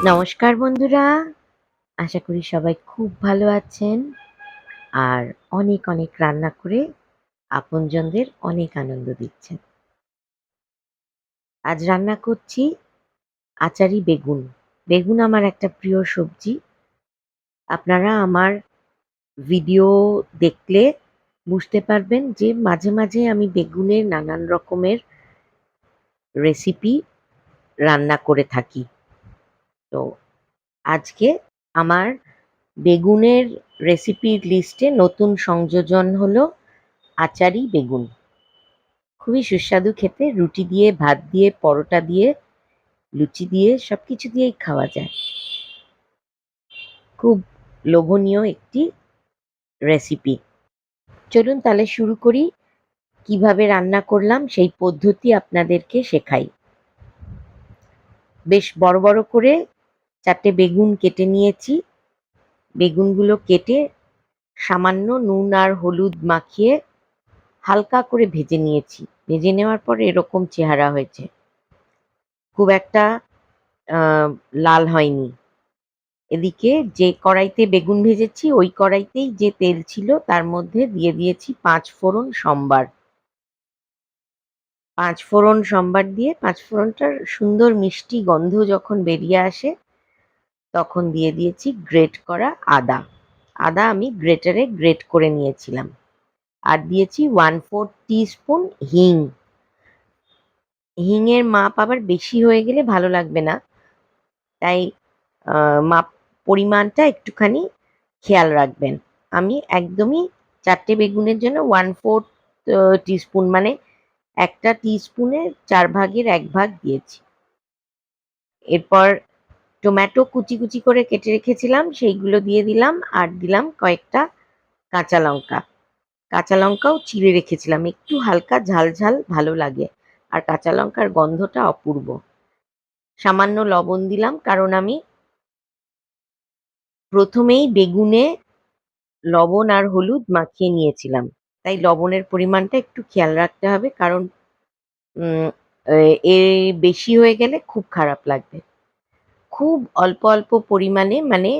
নমস্কার বন্ধুরা, আশা করি সবাই খুব ভালো আছেন আর অনেক অনেক রান্না করে আপনজনদের অনেক আনন্দ দিচ্ছেন। আজ রান্না করছি আচারি বেগুন। বেগুন আমার একটা প্রিয় সবজি। আপনারা আমার ভিডিও দেখলে বুঝতে পারবেন যে মাঝে মাঝে আমি বেগুনের নানান রকমের রেসিপি রান্না করে থাকি। তো আজকে আমার বেগুনের রেসিপির লিস্টে নতুন সংযোজন হলো আচারি বেগুন। খুবই সুস্বাদু খেতে, রুটি দিয়ে, ভাত দিয়ে, পরোটা দিয়ে, লুচি দিয়ে সবকিছু দিয়েই খাওয়া যায়। খুব লোভনীয় একটি রেসিপি। চলুন তাহলে শুরু করি। কিভাবে রান্না করলাম সেই পদ্ধতি আপনাদেরকে শেখাই। বেশ বড় বড় করে 4টে বেগুন কেটে নিয়েছি। বেগুনগুলো কেটে সামান্য নুন আর হলুদ মাখিয়ে হালকা করে ভেজে নিয়েছি। ভেজে নেওয়ার পর এরকম চেহারা হয়েছে। খুব একটা লাল হয়নি। এদিকে যে কড়াইতে বেগুন ভেজেছি ওই কড়াইতেই যে তেল ছিল তার মধ্যে দিয়ে দিয়েছি 5 ফোড়ন সম্বার। 5 ফোড়ন সম্বার দিয়ে 5 ফোড়নটার সুন্দর মিষ্টি গন্ধ যখন বেরিয়ে আসে তখন দিয়ে দিয়েছি গ্রেট করা আদা। আদা আমি গ্রেটারে গ্রেট করে নিয়েছিলাম। আর দিয়েছি 1/4 টিস্পুন হিং। হিঙের মাপ আবার বেশি হয়ে গেলে ভালো লাগবে না, তাই মাপ পরিমাণটা একটুখানি খেয়াল রাখবেন। আমি একদমই 4টে বেগুনের জন্য 1/4 টিস্পুন মানে একটা টিস্পুনের 4 ভাগের 1 ভাগ দিয়েছি। এরপর টমেটো কুচি কুচি করে কেটে রেখেছিলাম সেইগুলো দিয়ে দিলাম আর দিলাম কয়েকটা কাঁচা লঙ্কা। কাঁচা লঙ্কাও চিড়ে রেখেছিলাম, একটু হালকা ঝাল ঝাল ভালো লাগে আর কাঁচা লঙ্কার গন্ধটা অপূর্ব। সামান্য লবণ দিলাম কারণ আমি প্রথমেই বেগুনে লবণ আর হলুদ মাখিয়ে নিয়েছিলাম, তাই লবণের পরিমাণটা একটু খেয়াল রাখতে হবে কারণ উম, এর বেশি হয়ে গেলে খুব খারাপ লাগবে। খুব অল্প অল্প পরিমাণে মানে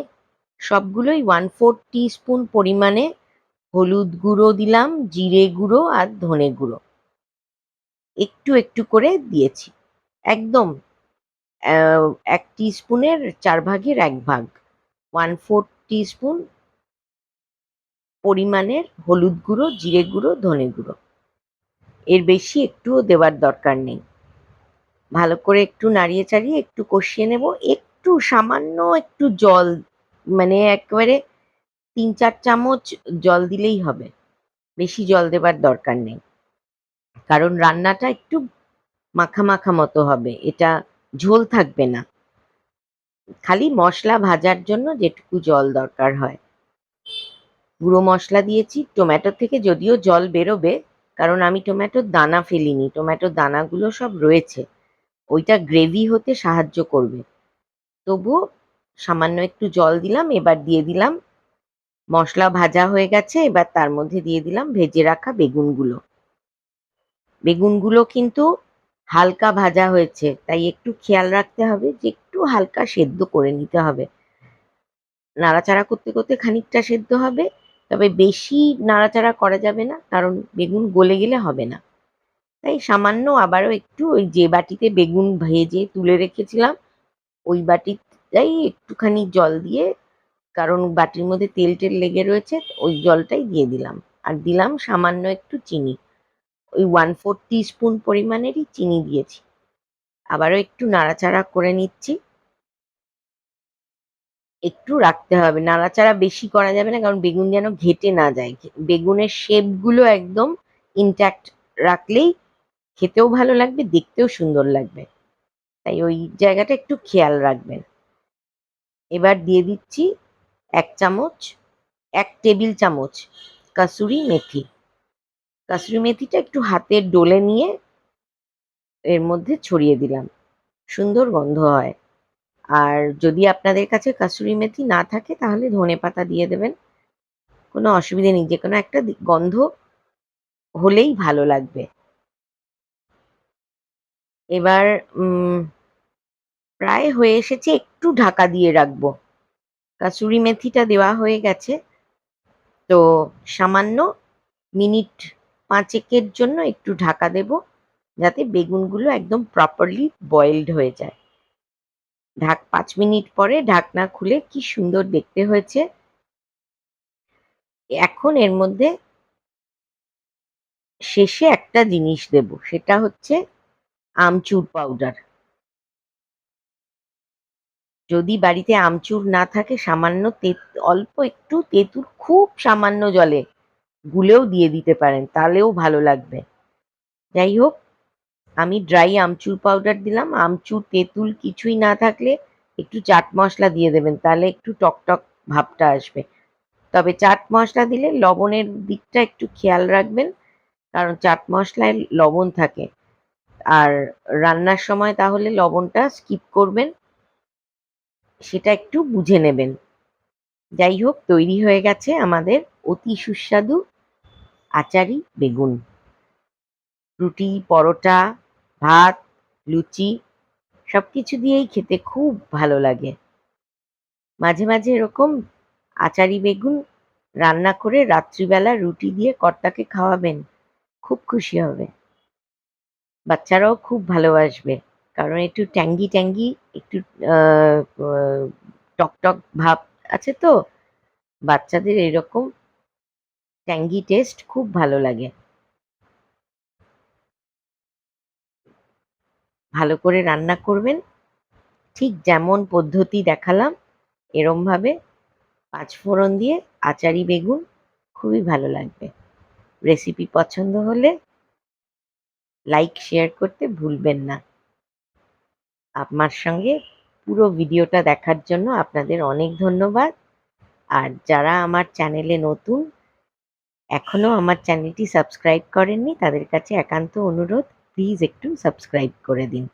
সবগুলোই 1/4 টিস্পুন পরিমাণে হলুদ গুঁড়ো দিলাম, জিরে গুঁড়ো আর ধনে গুঁড়ো একটু একটু করে দিয়েছি। একদম 1 টিস্পুনের 4 ভাগের 1 ভাগ, 1/4 টিস্পুন পরিমাণের হলুদ গুঁড়ো, জিরে গুঁড়ো, ধনে গুঁড়ো। এর বেশি একটুও দেওয়ার দরকার নেই। ভালো করে একটু নাড়িয়ে চাড়িয়ে একটু কষিয়ে নেব। একটু সামান্য একটু জল, মানে একেবারে 3-4 চামচ জল দিলেই হবে। বেশি জল দেবার দরকার নেই। কারণ রান্নাটা একটু মাখা মাখা মতো হবে। এটা ঝোল থাকবে না। খালি মশলা ভাজার জন্য যেটুকু জল দরকার হয়। গুঁড়ো মশলা দিয়েছি। টমেটো থেকে যদিও জল বেরোবে, কারণ আমি টমেটোর দানা ফেলিনি। টমেটোর দানাগুলো সব রয়েছে। ওইটা গ্রেভি হতে সাহায্য করবে। তবুও সামান্য একটু জল দিলাম। এবার দিয়ে দিলাম, মশলা ভাজা হয়ে গেছে, এবার তার মধ্যে দিয়ে দিলাম ভেজে রাখা বেগুনগুলো। বেগুনগুলো কিন্তু হালকা ভাজা হয়েছে, তাই একটু খেয়াল রাখতে হবে যে একটু হালকা সেদ্ধ করে নিতে হবে। নাড়াচাড়া করতে করতে খানিকটা সেদ্ধ হবে, তবে বেশি নাড়াচাড়া করা যাবে না কারণ বেগুন গলে গেলে হবে না। তাই সামান্য আবারও একটু ওই যে বাটিতে বেগুন ভেজে তুলে রেখেছিলাম ওই বাটিটাই একটুখানি জল দিয়ে, কারণ বাটির মধ্যে তেল টেল লেগে রয়েছে, ওই জলটাই দিয়ে দিলাম। আর দিলাম সামান্য একটু চিনি। ওই 1/4 টিস্পুন পরিমাণেরই চিনি দিয়েছি। আবারও একটু নাড়াচাড়া করে নিচ্ছি। একটু রাখতে হবে, নাড়াচাড়া বেশি করা যাবে না কারণ বেগুন যেন ঘেটে না যায়। বেগুনের শেপগুলো একদম ইনট্যাক্ট রাখলেই খেতেও ভালো লাগবে, দেখতেও সুন্দর লাগবে। তাই ওই জায়গাটা একটু খেয়াল রাখবেন। এবার দিয়ে দিচ্ছি 1 চামচ, 1 টেবিল চামচ কাসুরি মেথি। কাসুরি মেথিটা একটু হাতে ডলে নিয়ে এর মধ্যে ছড়িয়ে দিলাম। সুন্দর গন্ধ হয়। আর যদি আপনাদের কাছে কাসুরি মেথি না থাকে তাহলে ধনেপাতা দিয়ে দেবেন। কোনো অসুবিধে নেই। যেকোনো একটা গন্ধ হলেই ভালো লাগবে। এবার প্রায় হয়ে এসেছে, একটু ঢাকা দিয়ে রাখবো। কাসুরি মেথিটা দেওয়া হয়ে গেছে, তো সামান্য মিনিট 5 জন্য একটু ঢাকা দেব, যাতে বেগুনগুলো একদম প্রপারলি বয়েলড হয়ে যায়। 5 মিনিট পরে ঢাকনা খুলে কি সুন্দর দেখতে হয়েছে। এখন এর মধ্যে শেষে একটা জিনিস দেব, সেটা হচ্ছে আমচুর পাউডার। যদি বাড়িতে আমচুর না থাকে, সামান্য অল্প একটু তেঁতুল খুব সামান্য জলে গুলেও দিয়ে দিতে পারেন, তাহলেও ভালো লাগবে। যাই হোক, আমি ড্রাই আমচুর পাউডার দিলাম। আমচুর তেঁতুল কিছুই না থাকলে একটু চাট মশলা দিয়ে দেবেন, তাহলে একটু টকটক ভাবটা আসবে। তবে চাট মশলা দিলে লবণের দিকটা একটু খেয়াল রাখবেন, কারণ চাট মশলায় লবণ থাকে। আর রান্নার সময় তাহলে লবণটা স্কিপ করবেন, সেটা একটু বুঝে নেবেন। যাই হোক, তৈরি হয়ে গেছে আমাদের অতি সুস্বাদু আচারি বেগুন। রুটি, পরোটা, ভাত, লুচি সবকিছু দিয়েই খেতে খুব ভালো লাগে। মাঝে মাঝে এরকম আচারি বেগুন রান্না করে রাত্রিবেলা রুটি দিয়ে কর্তাকে খাওয়াবেন, খুব খুশি হবে। বাচ্চারাও খুব ভালোবাসবে, কারণ একটু ট্যাঙ্গি ট্যাঙ্গি, একটু আহ, আহ, টকটক ভাব আছে তো, বাচ্চাদের এরকম ট্যাঙ্গি টেস্ট খুব ভালো লাগে। ভালো করে রান্না করবেন, ঠিক যেমন পদ্ধতি দেখালাম এরমভাবে 5 ফোড়ন দিয়ে আচারি বেগুন, খুবই ভালো লাগবে। রেসিপি পছন্দ হলে লাইক শেয়ার করতে ভুলবেন না। আমার সঙ্গে পুরো ভিডিওটা দেখার জন্য আপনাদের অনেক ধন্যবাদ। আর যারা আমার চ্যানেলে নতুন, এখনো আমার চ্যানেলটি সাবস্ক্রাইব করেননি, তাদের কাছে একান্ত অনুরোধ, প্লিজ একটু সাবস্ক্রাইব করে দিন।